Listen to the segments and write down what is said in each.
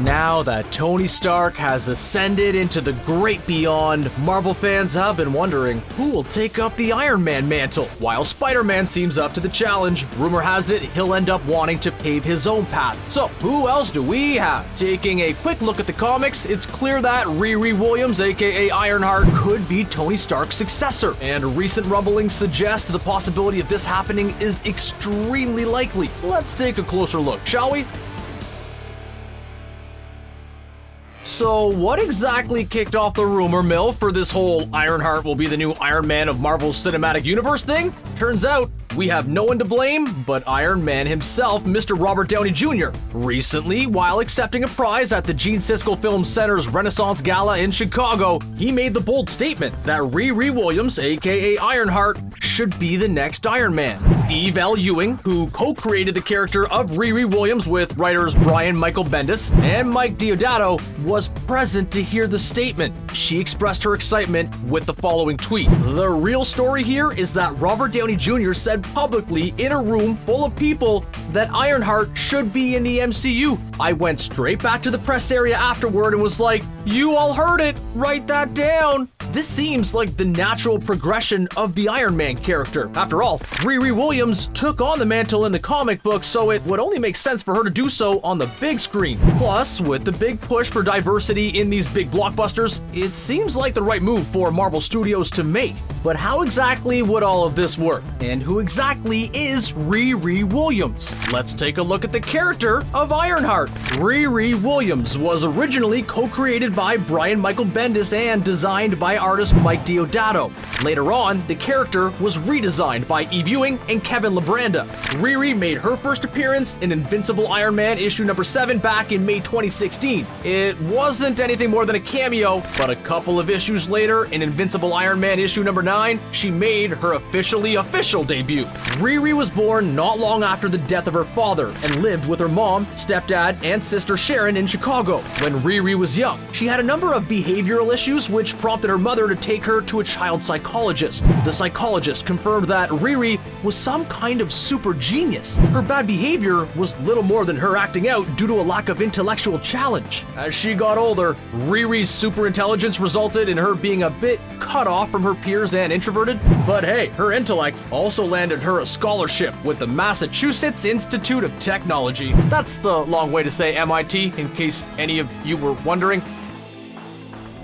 Now that Tony Stark has ascended into the great beyond, Marvel fans have been wondering who will take up the Iron Man mantle. While Spider-Man seems up to the challenge, rumor has it he'll end up wanting to pave his own path. So, who else do we have? Taking a quick look at the comics, it's clear that Riri Williams, aka Ironheart, could be Tony Stark's successor. And recent rumblings suggest the possibility of this happening is extremely likely. Let's take a closer look, shall we? So what exactly kicked off the rumor mill for this whole Ironheart will be the new Iron Man of Marvel's Cinematic Universe thing? Turns out, we have no one to blame but Iron Man himself, Mr. Robert Downey Jr. Recently, while accepting a prize at the Gene Siskel Film Center's Renaissance Gala in Chicago, he made the bold statement that Riri Williams, aka Ironheart, should be the next Iron Man. Eve L. Ewing, who co-created the character of Riri Williams with writers Brian Michael Bendis and Mike Deodato, was present to hear the statement. She expressed her excitement with the following tweet. The real story here is that Robert Downey Jr. said publicly in a room full of people that Ironheart should be in the MCU. I went straight back to the press area afterward and was like, you all heard it, write that down. This seems like the natural progression of the Iron Man character. After all, Riri Williams took on the mantle in the comic book, so it would only make sense for her to do so on the big screen. Plus, with the big push for diversity in these big blockbusters, it seems like the right move for Marvel Studios to make. But how exactly would all of this work? And who exactly is Riri Williams? Let's take a look at the character of Ironheart. Riri Williams was originally co-created by Brian Michael Bendis and designed by artist Mike Deodato. Later on, the character was redesigned by Eve Ewing and Kevin Libranda. Riri made her first appearance in Invincible Iron Man issue number 7 back in May 2016. It wasn't anything more than a cameo, but a couple of issues later, in Invincible Iron Man issue number 9, she made her official debut. Riri was born not long after the death of her father and lived with her mom, stepdad, and sister Sharon in Chicago. When Riri was young, she had a number of behavioral issues which prompted her mother to take her to a child psychologist. The psychologist confirmed that Riri was some kind of super genius. Her bad behavior was little more than her acting out due to a lack of intellectual challenge. As she got older, Riri's super intelligence resulted in her being a bit cut off from her peers and introverted. But hey, her intellect also landed her a scholarship with the Massachusetts Institute of Technology. That's the long way to say MIT, in case any of you were wondering.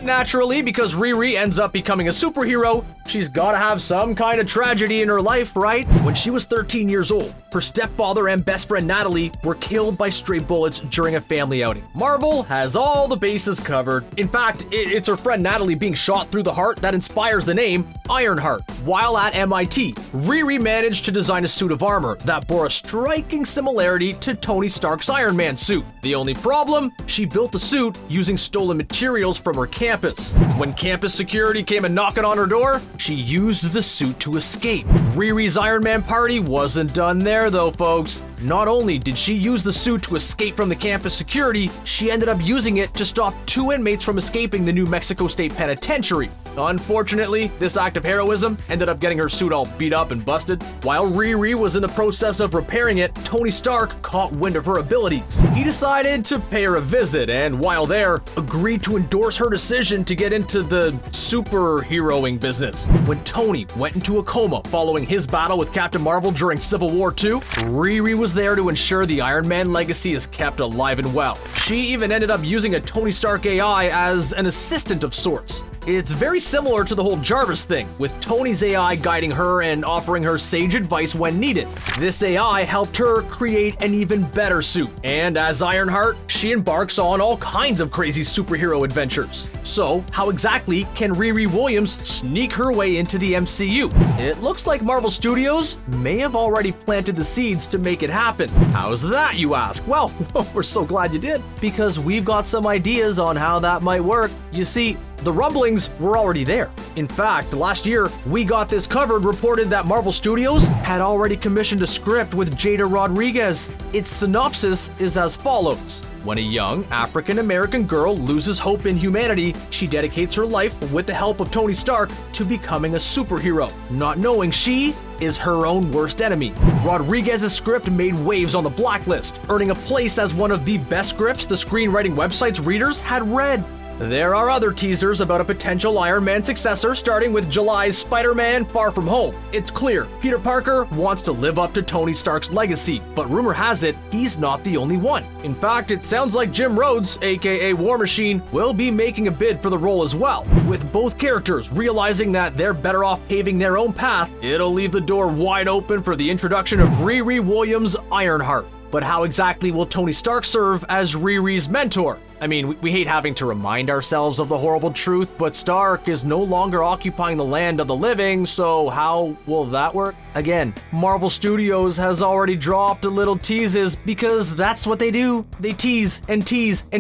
Naturally, because Riri ends up becoming a superhero, she's gotta have some kind of tragedy in her life, right? When she was 13 years old, her stepfather and best friend Natalie were killed by stray bullets during a family outing. Marvel has all the bases covered. In fact, it's her friend Natalie being shot through the heart that inspires the name Ironheart. While at MIT, Riri managed to design a suit of armor that bore a striking similarity to Tony Stark's Iron Man suit. The only problem? She built the suit using stolen materials from her campus. When campus security came a knocking on her door, she used the suit to escape. Riri's Iron Man party wasn't done there though, folks. Not only did she use the suit to escape from the campus security, she ended up using it to stop 2 inmates from escaping the New Mexico State Penitentiary. Unfortunately, this act of heroism ended up getting her suit all beat up and busted. While Riri was in the process of repairing it, Tony Stark caught wind of her abilities. He decided to pay her a visit and, while there, agreed to endorse her decision to get into the superheroing business. When Tony went into a coma following his battle with Captain Marvel during Civil War II, Riri was there to ensure the Iron Man legacy is kept alive and well. She even ended up using a Tony Stark A.I as an assistant of sorts. It's very similar to the whole Jarvis thing, with Tony's AI guiding her and offering her sage advice when needed. This AI helped her create an even better suit, and as Ironheart, she embarks on all kinds of crazy superhero adventures. So, how exactly can Riri Williams sneak her way into the MCU? It looks like Marvel Studios may have already planted the seeds to make it happen. How's that, you ask? Well, we're so glad you did, because we've got some ideas on how that might work. You see, the rumblings were already there. In fact, last year, We Got This Covered reported that Marvel Studios had already commissioned a script with Jada Rodriguez. Its synopsis is as follows. When a young African-American girl loses hope in humanity, she dedicates her life, with the help of Tony Stark, to becoming a superhero, not knowing she is her own worst enemy. Rodriguez's script made waves on the blacklist, earning a place as one of the best scripts the screenwriting website's readers had read. There are other teasers about a potential Iron Man successor, starting with July's Spider-Man Far From Home. It's clear Peter Parker wants to live up to Tony Stark's legacy, but rumor has it he's not the only one. In fact, it sounds like Jim Rhodes, aka War Machine, will be making a bid for the role as well. With both characters realizing that they're better off paving their own path, it'll leave the door wide open for the introduction of Riri Williams' Ironheart. But how exactly will Tony Stark serve as Riri's mentor? I mean, we hate having to remind ourselves of the horrible truth, but Stark is no longer occupying the land of the living, so how will that work? Again, Marvel Studios has already dropped a little teases because that's what they do. They tease and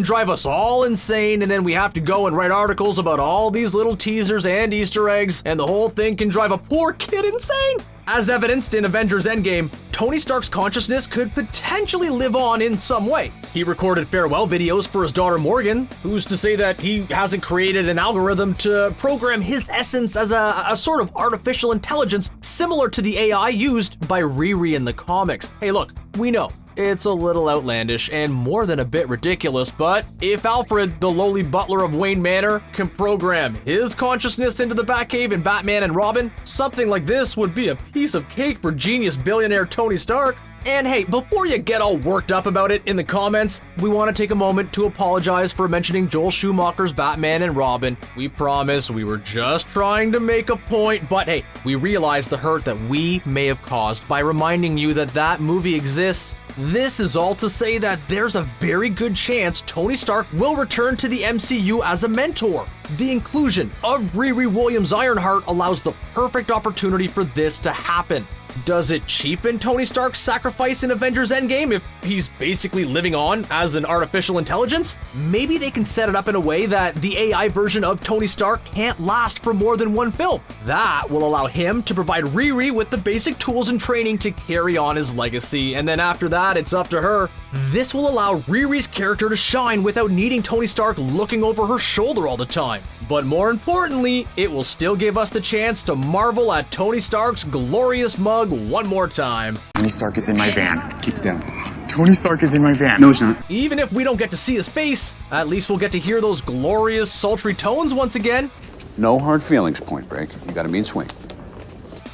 drive us all insane, and then we have to go and write articles about all these little teasers and Easter eggs, and the whole thing can drive a poor kid insane. As evidenced in Avengers Endgame, Tony Stark's consciousness could potentially live on in some way. He recorded farewell videos for his daughter Morgan. Who's to say that he hasn't created an algorithm to program his essence as a sort of artificial intelligence similar to the AI used by Riri in the comics? Hey look, we know it's a little outlandish and more than a bit ridiculous, but if Alfred, the lowly butler of Wayne Manor, can program his consciousness into the Batcave in Batman and Robin, something like this would be a piece of cake for genius billionaire Tony Stark. And hey, before you get all worked up about it in the comments, we want to take a moment to apologize for mentioning Joel Schumacher's Batman and Robin. We promise we were just trying to make a point, but hey, we realize the hurt that we may have caused by reminding you that that movie exists. This is all to say that there's a very good chance Tony Stark will return to the MCU as a mentor. The inclusion of Riri Williams' Ironheart allows the perfect opportunity for this to happen. Does it cheapen Tony Stark's sacrifice in Avengers Endgame if he's basically living on as an artificial intelligence? Maybe they can set it up in a way that the AI version of Tony Stark can't last for more than one film. That will allow him to provide Riri with the basic tools and training to carry on his legacy, and then after that, it's up to her. This will allow Riri's character to shine without needing Tony Stark looking over her shoulder all the time. But more importantly, it will still give us the chance to marvel at Tony Stark's glorious mug one more time. Tony Stark is in my van. Keep it down. Tony Stark is in my van. No, he's not. Even if we don't get to see his face, at least we'll get to hear those glorious, sultry tones once again. No hard feelings, Point Break. You got a mean swing.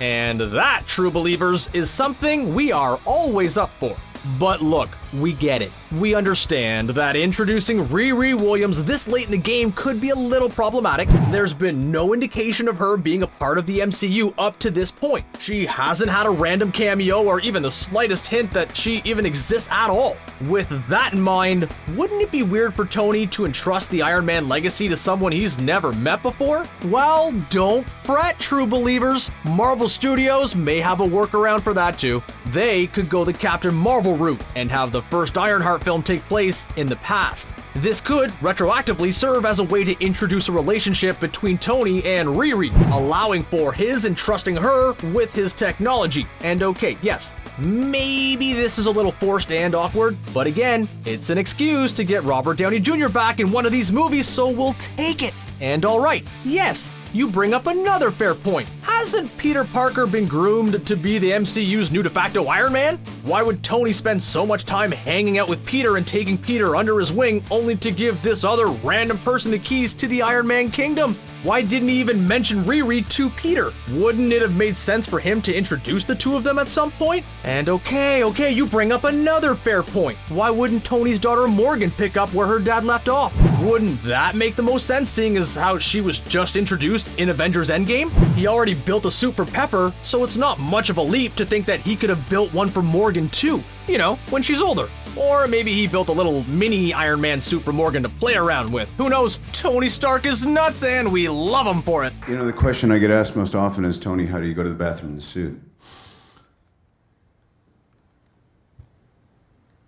And that, true believers, is something we are always up for. But look, we get it. We understand that introducing Riri Williams this late in the game could be a little problematic. There's been no indication of her being a part of the MCU up to this point. She hasn't had a random cameo or even the slightest hint that she even exists at all. With that in mind, wouldn't it be weird for Tony to entrust the Iron Man legacy to someone he's never met before? Well, don't fret, true believers. Marvel Studios may have a workaround for that too. They could go the Captain Marvel route and have the first Ironheart film take place in the past. This could retroactively serve as a way to introduce a relationship between Tony and Riri, allowing for his entrusting her with his technology. And okay, yes, maybe this is a little forced and awkward, but again, it's an excuse to get Robert Downey Jr. back in one of these movies, so we'll take it. And alright, yes, you bring up another fair point. Hasn't Peter Parker been groomed to be the MCU's new de facto Iron Man? Why would Tony spend so much time hanging out with Peter and taking Peter under his wing only to give this other random person the keys to the Iron Man kingdom? Why didn't he even mention Riri to Peter? Wouldn't it have made sense for him to introduce the two of them at some point? And okay, you bring up another fair point. Why wouldn't Tony's daughter Morgan pick up where her dad left off? Wouldn't that make the most sense, seeing as how she was just introduced in Avengers Endgame? He already built a suit for Pepper, so it's not much of a leap to think that he could have built one for Morgan too. You know, when she's older. Or maybe he built a little mini Iron Man suit for Morgan to play around with. Who knows? Tony Stark is nuts and we love him for it. You know, the question I get asked most often is, Tony, how do you go to the bathroom in the suit?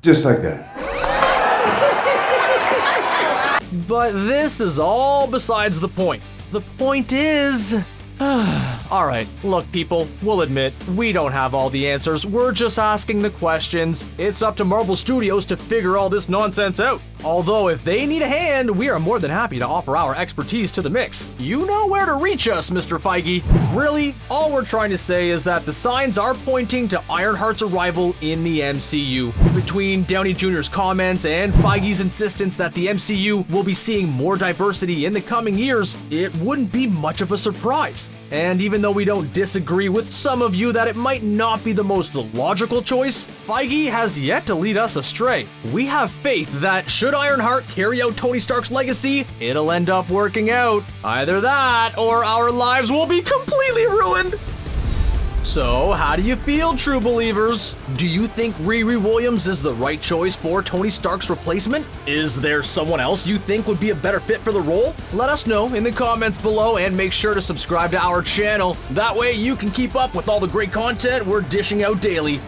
Just like that. But this is all besides the point. The point is, Alright, look people, we'll admit, we don't have all the answers, we're just asking the questions. It's up to Marvel Studios to figure all this nonsense out. Although if they need a hand, we are more than happy to offer our expertise to the mix. You know where to reach us, Mr. Feige. Really, all we're trying to say is that the signs are pointing to Ironheart's arrival in the MCU. Between Downey Jr.'s comments and Feige's insistence that the MCU will be seeing more diversity in the coming years, it wouldn't be much of a surprise. And even though we don't disagree with some of you that it might not be the most logical choice, Feige has yet to lead us astray. We have faith that should Ironheart carry out Tony Stark's legacy, it'll end up working out. Either that, or our lives will be completely ruined. So, how do you feel, true believers? Do you think Riri Williams is the right choice for Tony Stark's replacement? Is there someone else you think would be a better fit for the role? Let us know in the comments below and make sure to subscribe to our channel. That way you can keep up with all the great content we're dishing out daily.